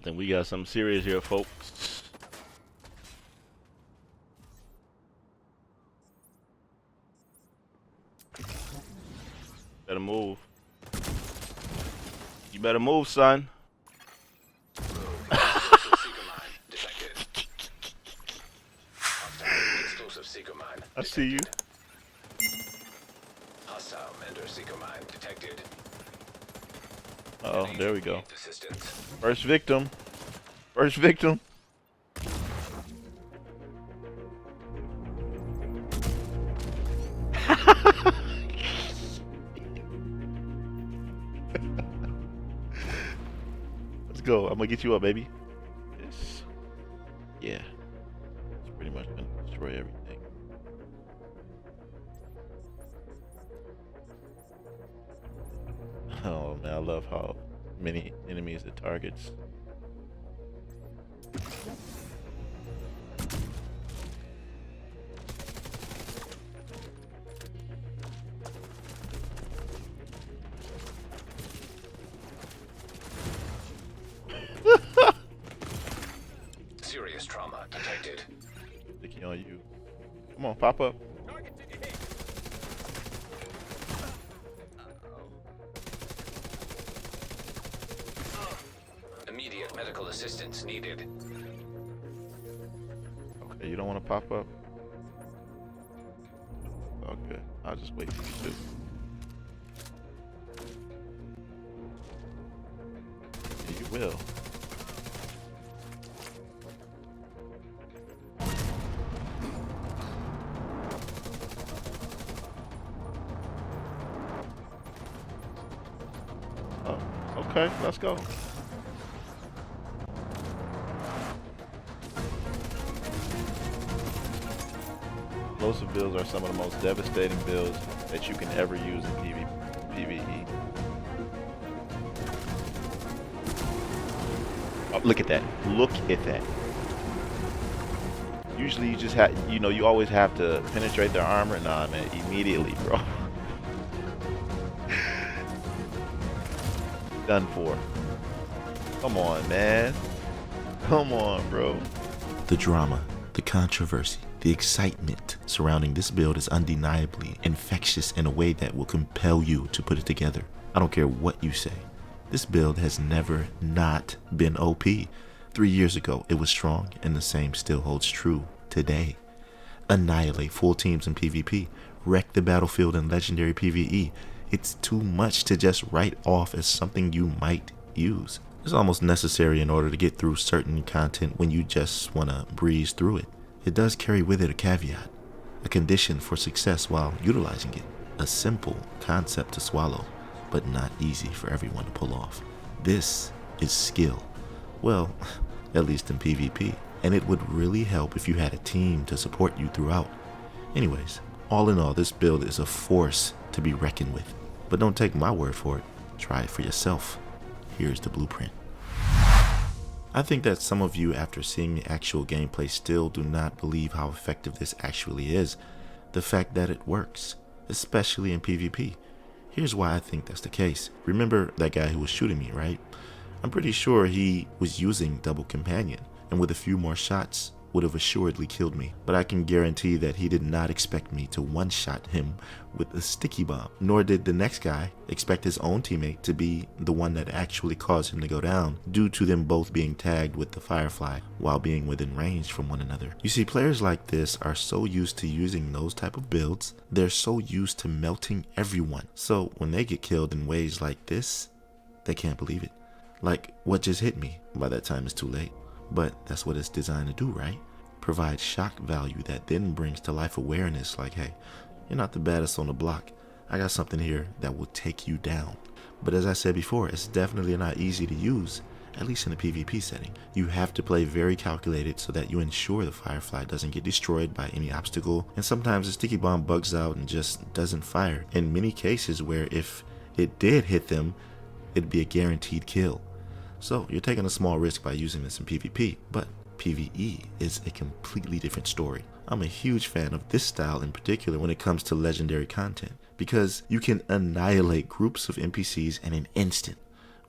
think we got something serious here, folks. Better move. You better move, son. I see you. Oh, there we go. First victim. First victim. Let's go. I'm gonna get you up, baby. Yes. Yeah. It's pretty much gonna destroy everything. Oh man, I love how many enemies it targets. Serious trauma detected. Sticky on you. Come on, pop up. Immediate medical assistance needed. Okay, you don't want to pop up? Okay, I'll just wait for you to. Yeah, you will. Oh, okay, let's go. Explosive builds are some of the most devastating builds that you can ever use in PvE. Oh, look at that. Look at that. Usually you just have, you always have to penetrate their armor. Nah, man, immediately, bro. Done for. Come on, man. Come on, bro. The drama, the controversy, the excitement surrounding this build is undeniably infectious in a way that will compel you to put it together. I don't care what you say. This build has never not been OP. 3 years ago, it was strong, and the same still holds true today. Annihilate full teams in PvP, wreck the battlefield in legendary PvE. It's too much to just write off as something you might use. It's almost necessary in order to get through certain content when you just want to breeze through it. It does carry with it a caveat, a condition for success while utilizing it. A simple concept to swallow, but not easy for everyone to pull off. This is skill. Well, at least in PvP. And it would really help if you had a team to support you throughout. Anyways, all in all, this build is a force to be reckoned with. But don't take my word for it. Try it for yourself. Here's the blueprint. I think that some of you, after seeing the actual gameplay, still do not believe how effective this actually is. The fact that it works, especially in PvP. Here's why I think that's the case. Remember that guy who was shooting me, right? I'm pretty sure he was using double companion, and with a few more shots would have assuredly killed me. But I can guarantee that he did not expect me to one-shot him with a sticky bomb, nor did the next guy expect his own teammate to be the one that actually caused him to go down, due to them both being tagged with the Firefly while being within range from one another. You see, players like this are so used to using those type of builds, they're so used to melting everyone. So when they get killed in ways like this, they can't believe it. Like what just hit me. By that time it's too late. But that's what it's designed to do, right? Provide shock value that then brings to life awareness like, hey, you're not the baddest on the block. I got something here that will take you down. But as I said before, it's definitely not easy to use, at least in a PvP setting. You have to play very calculated so that you ensure the Firefly doesn't get destroyed by any obstacle. And sometimes the sticky bomb bugs out and just doesn't fire. In many cases where if it did hit them, it'd be a guaranteed kill. So you're taking a small risk by using this in PvP, but PvE is a completely different story. I'm a huge fan of this style in particular when it comes to legendary content, because you can annihilate groups of NPCs in an instant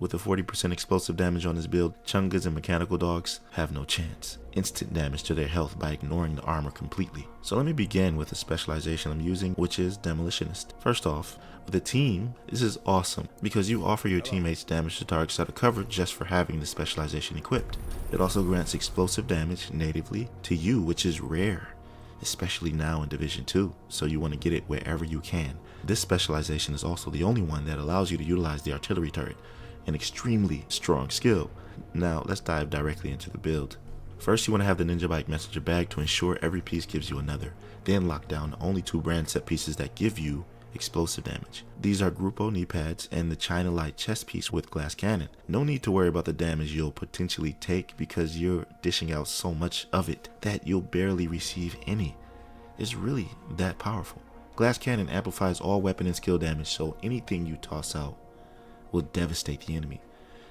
With a 40% explosive damage on this build, chungas and mechanical dogs have no chance. Instant damage to their health by ignoring the armor completely. So let me begin with the specialization I'm using, which is Demolitionist. First off, with a team, this is awesome because you offer your teammates damage to targets out of cover just for having the specialization equipped. It also grants explosive damage natively to you, which is rare, especially now in Division 2, so you want to get it wherever you can. This specialization is also the only one that allows you to utilize the artillery turret, an extremely strong skill. Now let's dive directly into the build. First, you want to have the Ninja Bike messenger bag to ensure every piece gives you another. Then lock down the only 2 brand set pieces that give you explosive damage. These are Grupo knee pads and the China Light chest piece with glass cannon. No need to worry about the damage you'll potentially take because you're dishing out so much of it that you'll barely receive any. It's really that powerful. Glass cannon amplifies all weapon and skill damage, so anything you toss out will devastate the enemy.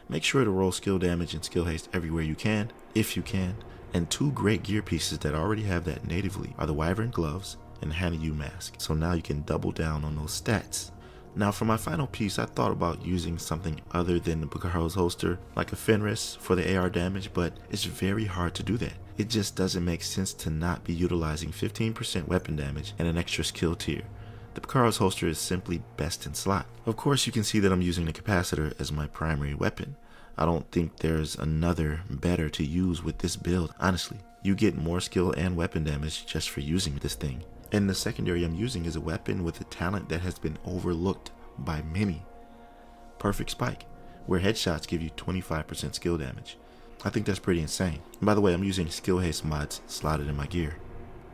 Make sure to roll skill damage and skill haste everywhere you can, if you can. And 2 great gear pieces that already have that natively are the Wyvern gloves and Hanyuu mask, so now you can double down on those stats. Now for my final piece, I thought about using something other than the Bukaro's holster, like a Fenris for the AR damage, but it's very hard to do that. It just doesn't make sense to not be utilizing 15% weapon damage and an extra skill tier. The Bukaro's holster is simply best in slot. Of course, you can see that I'm using the capacitor as my primary weapon. I don't think there's another better to use with this build, honestly. You get more skill and weapon damage just for using this thing. And the secondary I'm using is a weapon with a talent that has been overlooked by many. Perfect Spike, where headshots give you 25% skill damage. I think that's pretty insane. And by the way, I'm using skill haste mods slotted in my gear.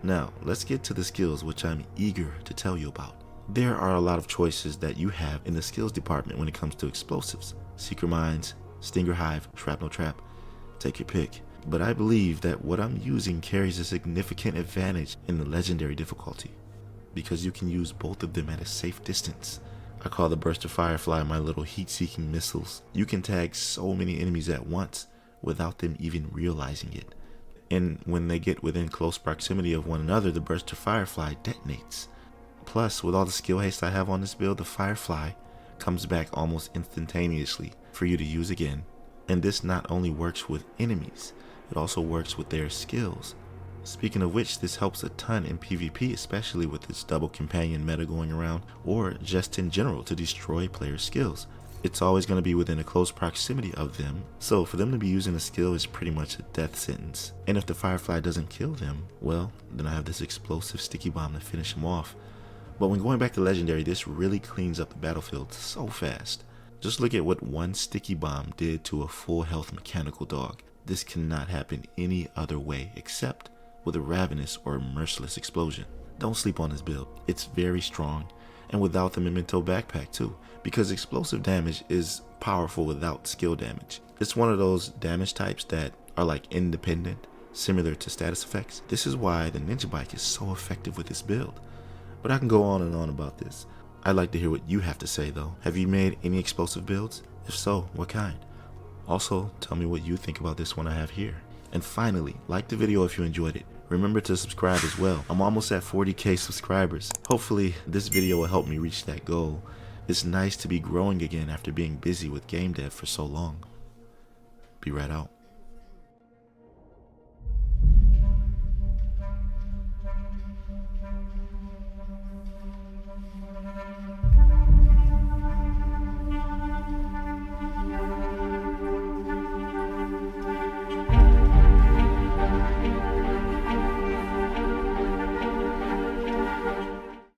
Now, let's get to the skills, which I'm eager to tell you about. There are a lot of choices that you have in the skills department when it comes to explosives. Secret Mines, Stinger Hive, Shrapnel Trap, take your pick. But I believe that what I'm using carries a significant advantage in the legendary difficulty, because you can use both of them at a safe distance. I call the burst of Firefly my little heat-seeking missiles. You can tag so many enemies at once without them even realizing it. And when they get within close proximity of one another, the burst of Firefly detonates. Plus, with all the skill haste I have on this build, the Firefly comes back almost instantaneously for you to use again. And this not only works with enemies, it also works with their skills. Speaking of which, this helps a ton in PvP, especially with its double companion meta going around, or just in general to destroy players' skills. It's always going to be within a close proximity of them, so for them to be using a skill is pretty much a death sentence. And if the Firefly doesn't kill them, well, then I have this explosive sticky bomb to finish them off. But when going back to Legendary, this really cleans up the battlefield so fast. Just look at what one sticky bomb did to a full health mechanical dog. This cannot happen any other way except with a ravenous or merciless explosion. Don't sleep on this build. It's very strong, and without the Memento backpack too, because explosive damage is powerful without skill damage. It's one of those damage types that are like independent, similar to status effects. This is why the Ninja Bike is so effective with this build. But I can go on and on about this. I'd like to hear what you have to say though. Have you made any explosive builds? If so, what kind? Also, tell me what you think about this one I have here. And finally, like the video if you enjoyed it. Remember to subscribe as well. I'm almost at 40k subscribers. Hopefully, this video will help me reach that goal. It's nice to be growing again after being busy with game dev for so long. Be right out.